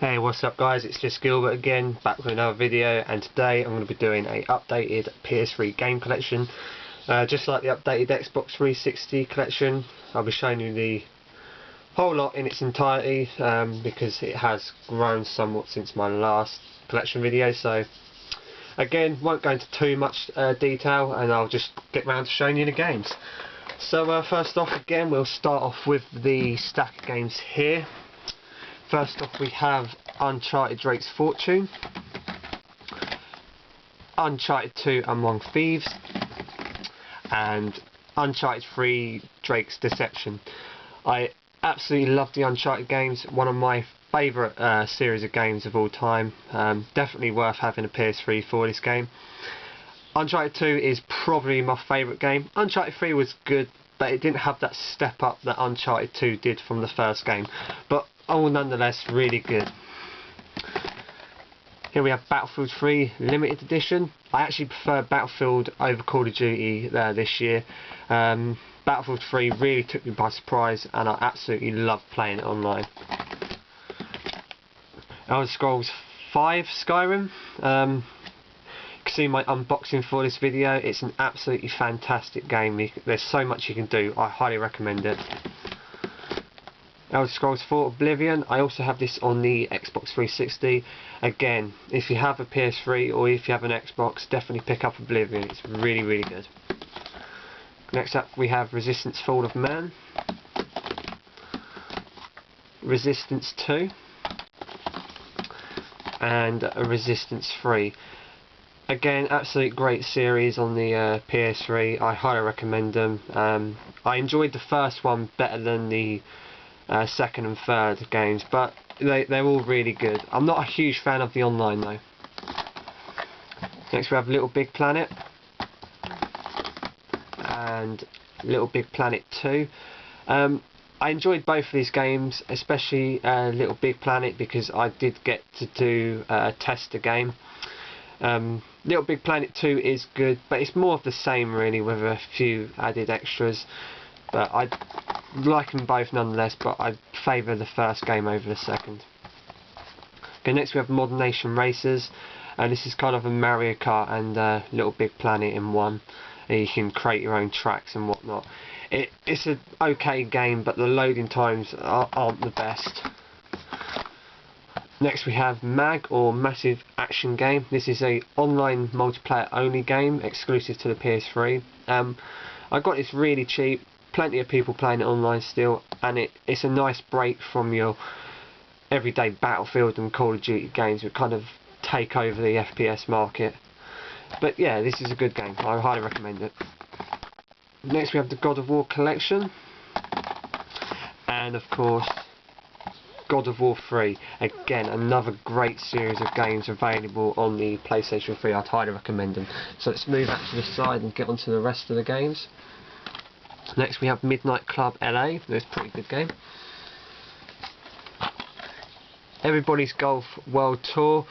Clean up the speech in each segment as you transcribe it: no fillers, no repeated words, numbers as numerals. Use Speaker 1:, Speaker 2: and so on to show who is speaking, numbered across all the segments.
Speaker 1: Hey, what's up guys, it's just Gilbert again, back with another video, and today I'm going to be doing a updated PS3 game collection. Just like the updated Xbox 360 collection, I'll be showing you the whole lot in its entirety, because it has grown somewhat since my last collection video. So again, won't go into too much detail, and I'll just get round to showing you the games. So first off, again, we'll start off with the stack of games here. First off, we have Uncharted Drake's Fortune, Uncharted 2 Among Thieves, and Uncharted 3 Drake's Deception. I absolutely love the Uncharted games, one of my favourite series of games of all time. Definitely worth having a PS3 for this game. Uncharted 2 is probably my favourite game. Uncharted 3 was good, but it didn't have that step up that Uncharted 2 did from the first game. But all nonetheless really good. Here we have Battlefield 3 Limited Edition. I actually prefer Battlefield over Call of Duty this year. Battlefield 3 really took me by surprise, and I absolutely love playing it online. Elder Scrolls 5 Skyrim. You can see my unboxing for this video. It's an absolutely fantastic game. There's so much you can do. I highly recommend it. Elder Scrolls 4 Oblivion. I also have this on the Xbox 360. Again, if you have a PS3 or if you have an Xbox, definitely pick up Oblivion. It's really, really good. Next up we have Resistance Fall of Man, Resistance 2, and Resistance 3. Again, absolute great series on the PS3. I highly recommend them. I enjoyed the first one better than the second and third games, but they're all really good. I'm not a huge fan of the online though. Next we have Little Big Planet and Little Big Planet 2. I enjoyed both of these games, especially Little Big Planet, because I did get to test the game. Little Big Planet 2 is good, but it's more of the same really, with a few added extras. But I like them both nonetheless, but I favour the first game over the second. Okay, next we have Modern Nation Racers, and this is kind of a Mario Kart and Little Big Planet in one. And you can create your own tracks and whatnot. It's an okay game, but the loading times aren't the best. Next we have MAG, or Massive Action Game. This is a online multiplayer only game, exclusive to the PS3. I got this really cheap. Plenty of people playing it online still, and it's a nice break from your everyday Battlefield and Call of Duty games which kind of take over the FPS market. But yeah, this is a good game. I highly recommend it. Next we have the God of War collection, and of course God of War 3. Again, another great series of games available on the PlayStation 3. I'd highly recommend them. So let's move out to the side and get on to the rest of the games. Next we have Midnight Club LA. That's a pretty good game. Everybody's Golf World Tour.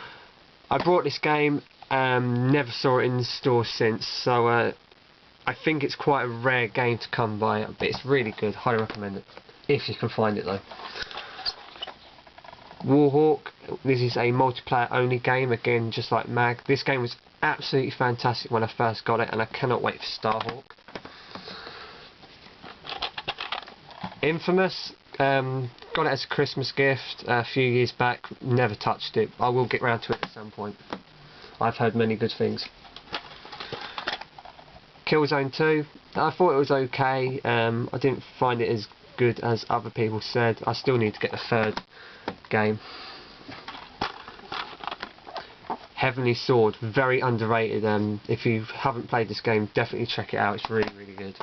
Speaker 1: I bought this game, never saw it in the store since, so I think it's quite a rare game to come by, but it's really good. Highly recommend it, if you can find it though. WARHAWK. This is a multiplayer only game, again just like MAG. This game was absolutely fantastic when I first got it, and I cannot wait for Starhawk. Infamous, got it as a Christmas gift a few years back, never touched it. I will get round to it at some point. I've heard many good things. Killzone 2, I thought it was okay. I didn't find it as good as other people said. I still need to get the third game. Heavenly Sword, very underrated. If you haven't played this game, definitely check it out. It's really, really good.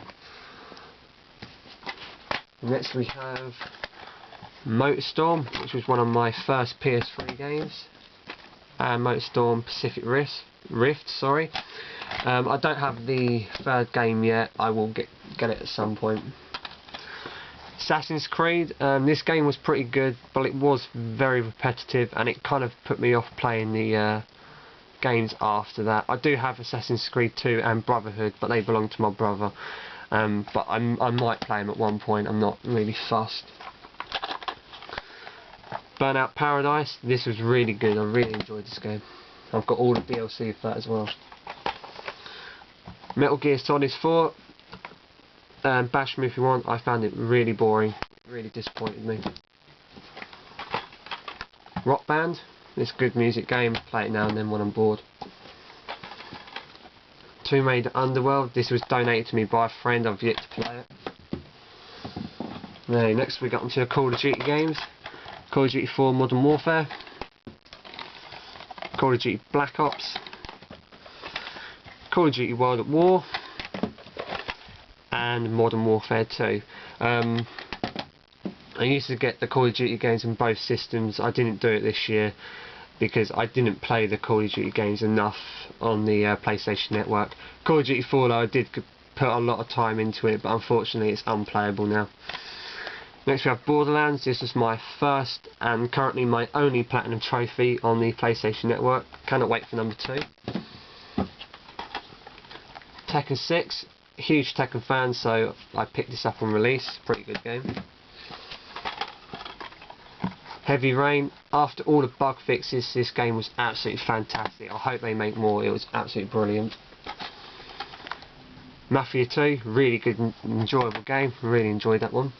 Speaker 1: Next we have Motorstorm, which was one of my first PS3 games, and Motorstorm Pacific Rift. Sorry, I don't have the third game yet. I will get it at some point. Assassin's Creed. This game was pretty good, but it was very repetitive, and it kind of put me off playing the games after that. I do have Assassin's Creed 2 and Brotherhood, but they belong to my brother. But I might play them at one point. I'm not really fussed. Burnout Paradise, this was really good, I really enjoyed this game. I've got all the DLC for that as well. Metal Gear Solid 4, bash me if you want, I found it really boring, it really disappointed me. Rock Band, this good music game, play it now and then when I'm bored. Tomb Raider Underworld, this was donated to me by a friend, I've yet to play it. Now, next we got onto Call of Duty games. Call of Duty 4 Modern Warfare, Call of Duty Black Ops, Call of Duty World at War, and Modern Warfare 2. I used to get the Call of Duty games on both systems. I didn't do it this year because I didn't play the Call of Duty games enough on the PlayStation Network. Call of Duty 4 though, I did put a lot of time into it, but unfortunately it's unplayable now. Next we have Borderlands. This was my first and currently my only platinum trophy on the PlayStation Network. Cannot wait for number 2. Tekken 6. Huge Tekken fan, so I picked this up on release. Pretty good game. Heavy Rain. After all the bug fixes, this game was absolutely fantastic. I hope they make more. It was absolutely brilliant. Mafia 2. Really good, enjoyable game. Really enjoyed that one.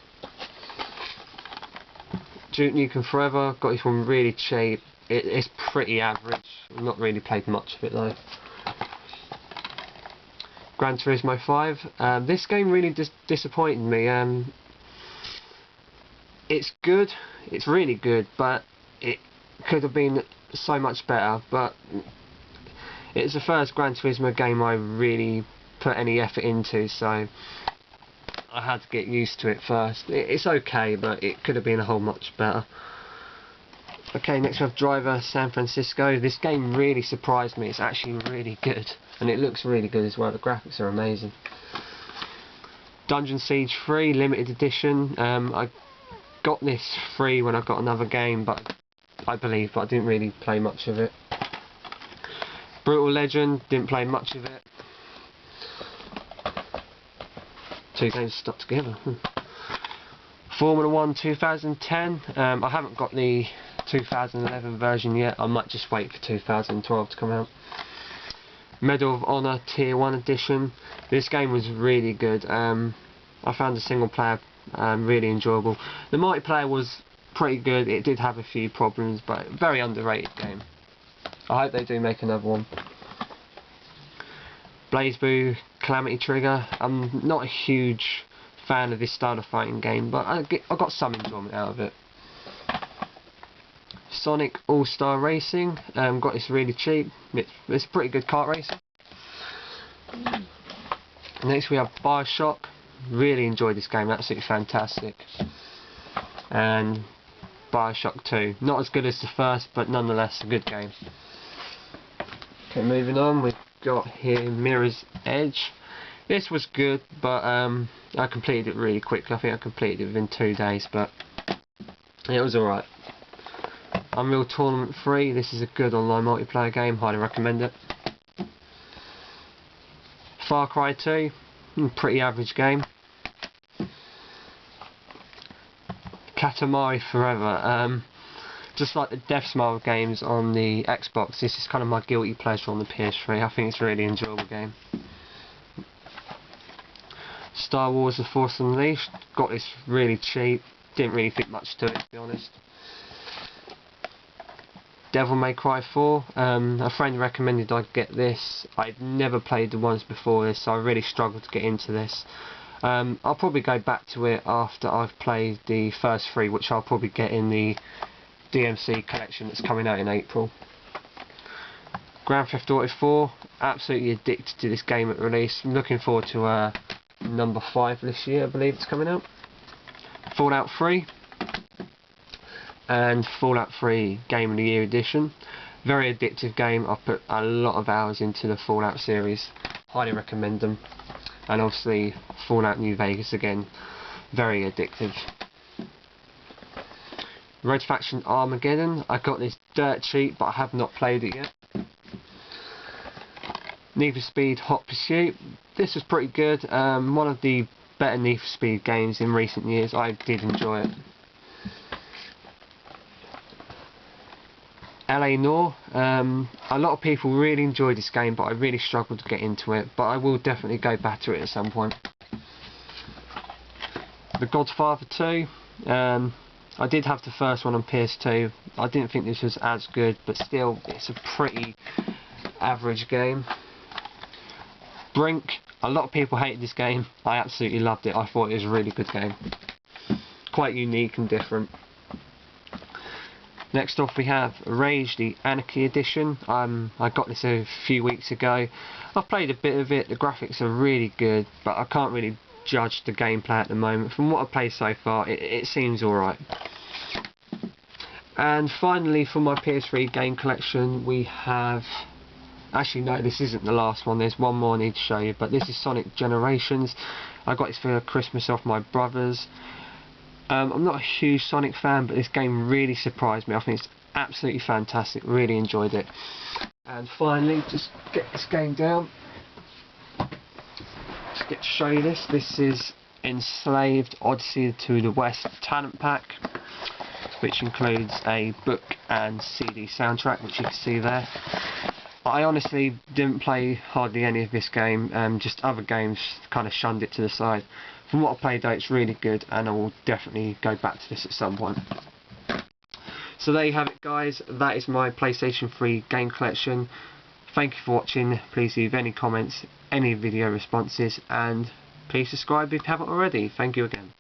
Speaker 1: Duke Nukem Forever, got this one really cheap. It's pretty average. I've not really played much of it though. Gran Turismo 5. This game really disappointed me. It's good. It's really good, but it could have been so much better. But it's the first Gran Turismo game I really put any effort into, so I had to get used to it first. It's okay, but it could have been a whole much better. Okay, next we have Driver San Francisco. This game really surprised me. It's actually really good, and it looks really good as well. The graphics are amazing. Dungeon Siege 3 limited edition. I got this free when I got another game, but I didn't really play much of it. Brutal Legend, didn't play much of it. Two games stuck together. Formula 1 2010. I haven't got the 2011 version yet. I might just wait for 2012 to come out. Medal of Honor Tier 1 edition. This game was really good. I found the single player really enjoyable. The multiplayer was pretty good. It did have a few problems, but very underrated game. I hope they do make another one. BlazBlue Calamity Trigger. I'm not a huge fan of this style of fighting game, but I got some enjoyment out of it. Sonic All-Star Racing. Got this really cheap. It's pretty good kart racing. Next we have BIOSHOCK. Really enjoyed this game. Absolutely fantastic. And BIOSHOCK 2. Not as good as the first, but nonetheless a good game. Okay, moving on. We've got here Mirror's Edge. This was good, but I completed it really quickly. I think I completed it within 2 days, but it was alright. Unreal Tournament 3. This is a good online multiplayer game. Highly recommend it. Far Cry 2. Pretty average game. Katamari Forever. Just like the Death Smile games on the Xbox, this is kind of my guilty pleasure on the PS3. I think it's a really enjoyable game. Star Wars The Force Unleashed. Got this really cheap. Didn't really think much to it, to be honest. Devil May Cry 4. A friend recommended I get this. I'd never played the ones before this, so I really struggled to get into this. I'll probably go back to it after I've played the first 3, which I'll probably get in the DMC collection that's coming out in April. Grand Theft Auto 4. Absolutely addicted to this game at release. I'm looking forward to number 5 this year, I believe it's coming out. Fallout 3. And Fallout 3 Game of the Year edition. Very addictive game. I've put a lot of hours into the Fallout series. Highly recommend them. And obviously Fallout New Vegas again. Very addictive. Red Faction Armageddon. I got this dirt cheap, but I have not played it yet. Need for Speed Hot Pursuit. This was pretty good. One of the better Need for Speed games in recent years. I did enjoy it. LA Noire. A lot of people really enjoyed this game, but I really struggled to get into it, but I will definitely go back to it at some point. The Godfather 2. I did have the first one on PS2. I didn't think this was as good, but still it's a pretty average game. Brink. A lot of people hated this game. I absolutely loved it. I thought it was a really good game. Quite unique and different. Next off we have Rage, the Anarchy Edition. I got this a few weeks ago. I've played a bit of it. The graphics are really good, but I can't really judge the gameplay at the moment. From what I've played so far, it seems alright. And finally, for my PS3 game collection, we have... Actually no, this isn't the last one. There's one more I need to show you, but this is Sonic Generations. I got this for Christmas off my brothers. I'm not a huge Sonic fan, but this game really surprised me. I think it's absolutely fantastic. Really enjoyed it. And finally, just get this game down. Just get to show you this. This is Enslaved Odyssey to the West Talent Pack, which includes a book and CD soundtrack, which you can see there. I honestly didn't play hardly any of this game, just other games kind of shunned it to the side. From what I played though, it's really good, and I will definitely go back to this at some point. So there you have it, guys. That is my PlayStation 3 game collection. Thank you for watching. Please leave any comments, any video responses, and please subscribe if you haven't already. Thank you again.